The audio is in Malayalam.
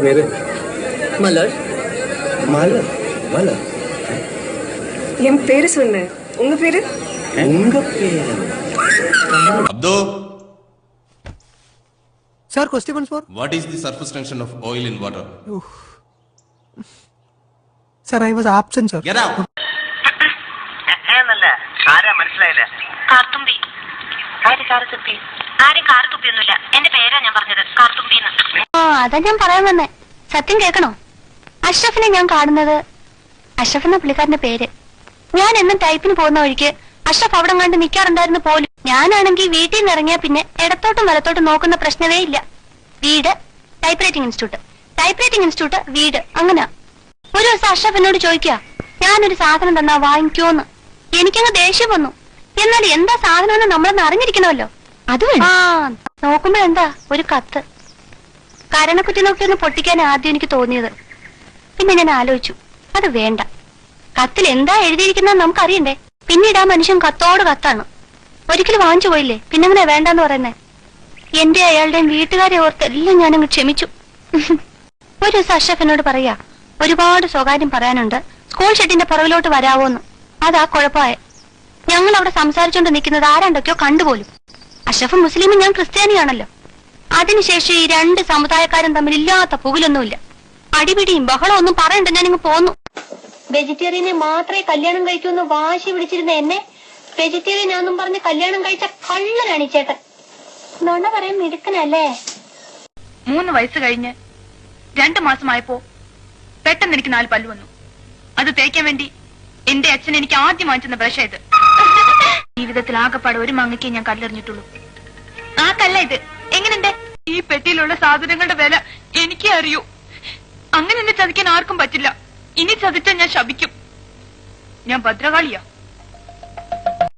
பேரு மலர். மலர். மலர். என் பேரு சொன்னேன். உங்க பேரு? உங்க பேரு Abdo. Sir, question for? What is the surface tension of oil in water? Sir, I was absent, sir. Get out. ആരാ മനസ്സിലായില്ല? കാർത്തുമ്പി. ആര് കാർത്തുമ്പി? ആരും കാർത്തുമ്പിയൊന്നുമില്ല. എന്റെ പേരാ ഞാൻ പറഞ്ഞത്, കാർത്തുമ്പിന്ന്. അതാ ഞാൻ പറയാൻ വന്നേ. സത്യം കേൾക്കണോ? അഷ്റഫിനെ ഞാൻ കാണുന്നത്, അഷ്റഫ് എന്ന പുള്ളിക്കാരന്റെ പേര്. ഞാൻ എന്നും ടൈപ്പിന് പോകുന്ന വഴിക്ക് അഷ്റഫ് അവിടെ കണ്ട് നിൽക്കാറുണ്ടായിരുന്നു പോലും. ഞാനാണെങ്കിൽ വീട്ടിൽ നിന്ന് ഇറങ്ങിയ പിന്നെ ഇടത്തോട്ടും വലത്തോട്ടും നോക്കുന്ന പ്രശ്നമേ ഇല്ല. വീട്, type writing institute, type writing institute, വീട്, അങ്ങനെ. ഒരു ദിവസം അഷ്റഫ് എന്നോട് ചോദിക്കുക, ഞാനൊരു സാധനം തന്നാ വാങ്ങിക്കോന്ന്. എനിക്കങ്ങ് ദേഷ്യം വന്നു. എന്നാൽ എന്താ സാധനം എന്ന് നമ്മളൊന്ന് അറിഞ്ഞിരിക്കണമല്ലോ. അത് നോക്കുമ്പോ എന്താ ഒരു കത്ത്. കരണക്കുറ്റി നോക്കി ഒന്ന് പൊട്ടിക്കാൻ ആദ്യം എനിക്ക് തോന്നിയത്. പിന്നെ ഞാൻ ആലോചിച്ചു, അത് വേണ്ട. കത്തിൽ എന്താ എഴുതിയിരിക്കുന്നത് നമുക്കറിയണ്ടേ. പിന്നീട് ആ മനുഷ്യൻ കത്തോട് കത്താണ്. ഒരിക്കലും വാങ്ങിച്ചു പോയില്ലേ, പിന്നെങ്ങനെ വേണ്ടെന്ന് പറയുന്നേ. എന്റെ അയാളുടെയും വീട്ടുകാരെ ഓർത്ത് എല്ലാം ഞാനങ്ങ് ക്ഷമിച്ചു. ഒരു ദിവസം അഷ്റഫ് എന്നോട് പറയാ, ഒരുപാട് സ്വകാര്യം പറയാനുണ്ട്, സ്കൂൾ ഷെഡിന്റെ പുറകിലോട്ട് വരാവോന്ന്. അതാ കുഴപ്പമായ. ഞങ്ങൾ അവിടെ സംസാരിച്ചോണ്ട് നിൽക്കുന്നത് ആരാണ്ടൊക്കെയോ കണ്ടുപോലും. അഷ്റഫ് മുസ്ലിമും ഞാൻ ക്രിസ്ത്യാനിയാണല്ലോ. അതിനുശേഷം ഈ രണ്ട് സമുദായക്കാരും തമ്മിൽ ഇല്ലാത്ത പുകിലൊന്നുമില്ല. അടിപിടിയും ബഹളം ഒന്നും പറയണ്ട, ഞാനിങ്ങ് പോന്നു. വെജിറ്റേറിയനെ മാത്രമേ കല്യാണം കഴിക്കൂന്ന് വാശി പിടിച്ചിരുന്ന എന്നെ വെജിറ്റേറിയൻ ആണെന്നും പറഞ്ഞ് കല്യാണം കഴിച്ച കള്ളനാണ് ഈ ചേട്ടൻ. നുണ പറയാൻ മിടുക്കനല്ലേ. 3 വയസ്സ് കഴിഞ്ഞ് 2 മാസമായപ്പോ പെട്ടെന്ന് എനിക്ക് 4 പല്ല് വന്നു. അത് തേക്കാൻ വേണ്ടി എന്റെ അച്ഛൻ എനിക്ക് ആദ്യം വാങ്ങിച്ചെന്ന ബ്രഷ് ഇത്. ജീവിതത്തിൽ ആകെപ്പാടെ ഒരു മങ്ങയ്ക്കേ ഞാൻ കല്ലെറിഞ്ഞിട്ടുള്ളൂ. ആ കല്ല ഇത്. എങ്ങനെയുണ്ട്? ഈ പെട്ടിയിലുള്ള സാധനങ്ങളുടെ വില എനിക്കേ അറിയൂ. അങ്ങനെ എന്നെ ചതിക്കാൻ ആർക്കും പറ്റില്ല. ഇനി ചതിച്ചാൽ ഞാൻ ശപിക്കും. ഞാൻ ഭദ്രകാളിയാ.